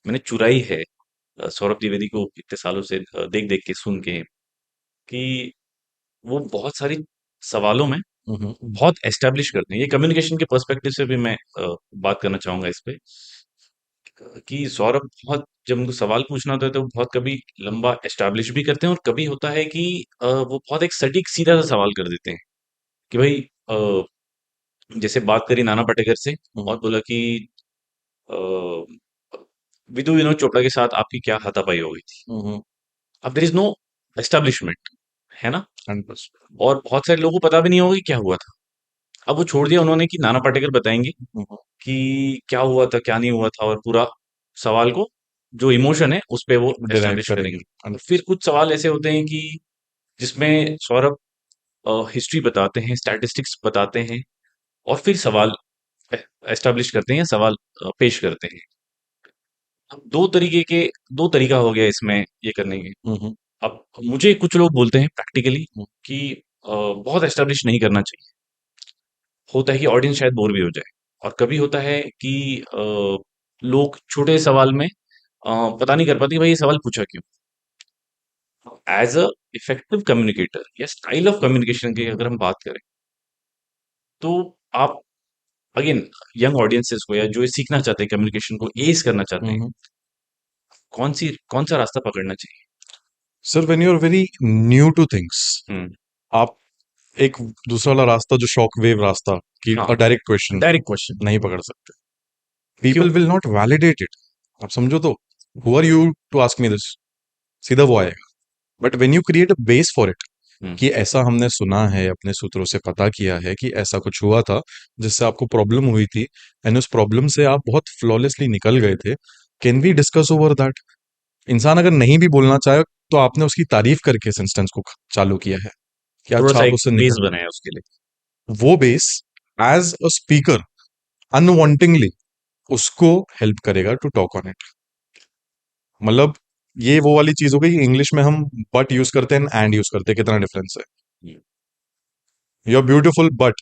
मैंने चुराई है सौरभ द्विवेदी को इतने सालों से देख देख के सुन के, कि वो बहुत सारी सवालों में हम्म। बहुत एस्टेब्लिश करते हैं। ये कम्युनिकेशन के पर्सपेक्टिव से भी मैं बात करना चाहूंगा इस पे, कि सौरभ बहुत, जब उनको सवाल पूछना होता है तो वो बहुत कभी लंबा एस्टेब्लिश भी करते हैं, और कभी होता है कि वो बहुत एक सटीक सीधा सा सवाल कर देते हैं कि भाई, जैसे बात करी नाना पाटेकर से हम्म। और बोला कि अ, विदु विनोद चोपड़ा के साथ आपकी क्या हाथापाई हो गई थी। हम्म। अब देयर इज नो एस्टेब्लिशमेंट, है ना। 100%। और बहुत सारे लोगों को पता भी नहीं होगा कि क्या हुआ था। अब वो छोड़ दिया उन्होंने कि नाना पाटेकर बताएंगे कि क्या हुआ था क्या नहीं हुआ था, और पूरा सवाल को, जो इमोशन है उस पे वो डिराइव एस्टेब्लिश करेंगे। करेंगे। और फिर कुछ सवाल ऐसे होते हैं कि जिसमें सौरभ हिस्ट्री बताते हैं, स्टैटिस्टिक्स बताते हैं, और फिर सवाल एस्टेब्लिश करते हैं या सवाल पेश करते हैं। अब दो तरीका हो गया इसमें ये करने के। हम्म। अब मुझे कुछ लोग बोलते हैं प्रैक्टिकली कि बहुत एस्टेब्लिश नहीं करना चाहिए। होता है कि ऑडियंस शायद बोर भी हो जाए, और कभी होता है कि लोग छोटे सवाल में पता नहीं कर पाते कि भाई ये सवाल पूछा क्यों। एज अ इफेक्टिव कम्युनिकेटर या स्टाइल ऑफ कम्युनिकेशन की अगर हम बात करें, तो आप अगेन यंग ऑडियंसेस को, या जो ये सीखना चाहते हैं कम्युनिकेशन को एस करना चाहते हैं, हम्म। कौन सा रास्ता पकड़ना चाहिए। Sir when you are very new to things, hmm. आप एक दूसरा वाला रास्ता जो शॉक वेव रास्ता कि हाँ, डायरेक्ट क्वेश्चन डायरेक्ट क्वेश्चन। नहीं पकड़ सकते। क्यों। People will not validate it. आप समझो तो, who are you to ask me this, सीधा वो आएगा। But when you create a base for it, hmm. कि ऐसा हमने सुना है, अपने सूत्रों से पता किया है कि ऐसा कुछ हुआ था जिससे आपको प्रॉब्लम हुई थी, एंड उस प्रॉब्लम से आप बहुत फ्लॉलेसली निकल गए थे, can we discuss over that. इंसान अगर नहीं भी बोलना चाहे, तो आपने उसकी तारीफ करके इस इंस्टेंस को चालू किया है कि थोड़ा अच्छा सा आप एक उससे बेस निकल। बनाया उसके लिए। वो बेस एज अ स्पीकर अनवांटिंगली उसको हेल्प करेगा टू टॉक ऑन इट। मतलब ये वो वाली चीज हो गई, इंग्लिश में हम बट यूज करते हैं एंड यूज करते हैं, कितना डिफरेंस है। Hmm. You are beautiful but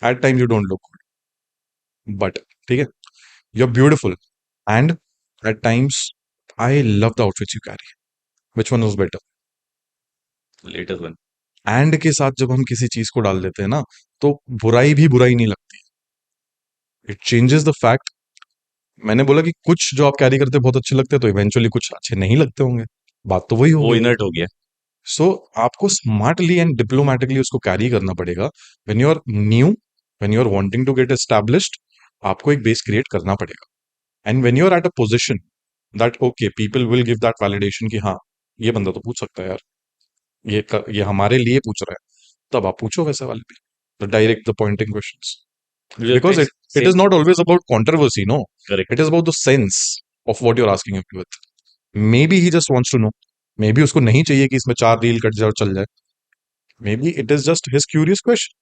at times you don't look good, but ठीक है। You are beautiful and at times I love the outfits you carry, which one is better. Latest one. And के साथ जब हम किसी चीज को डाल देते हैं ना, तो बुराई भी बुराई नहीं लगती। It changes the fact. मैंने बोला कि कुछ जो आप कैरी करते हैं बहुत अच्छे लगते हैं, तो इवेंचुअली कुछ अच्छे नहीं लगते होंगे। बात तो वही वो होगी। इनर्ट हो गया। सो आपको स्मार्टली एंड डिप्लोमेटिकली उसको कैरी करना पड़ेगा। When you are new, when you are wanting to get established, आपको एक बेस क्रिएट करना पड़ेगा। And when you are at a position that okay, people will give that validation कि हाँ, ये बंदा तो पूछ सकता है यार, ये हमारे लिए पूछ रहा है, तब आप पूछो वैसे वाले भी, the direct the Poynting questions. मुझे लगता है because it same. Is not always about controversy, no. Correct. It is about the sense of what you're asking him with. Maybe he just wants to know. Maybe उसको नहीं चाहिए कि इसमें 4 reel cut जाए और चल जाए। Maybe it is just his curious question.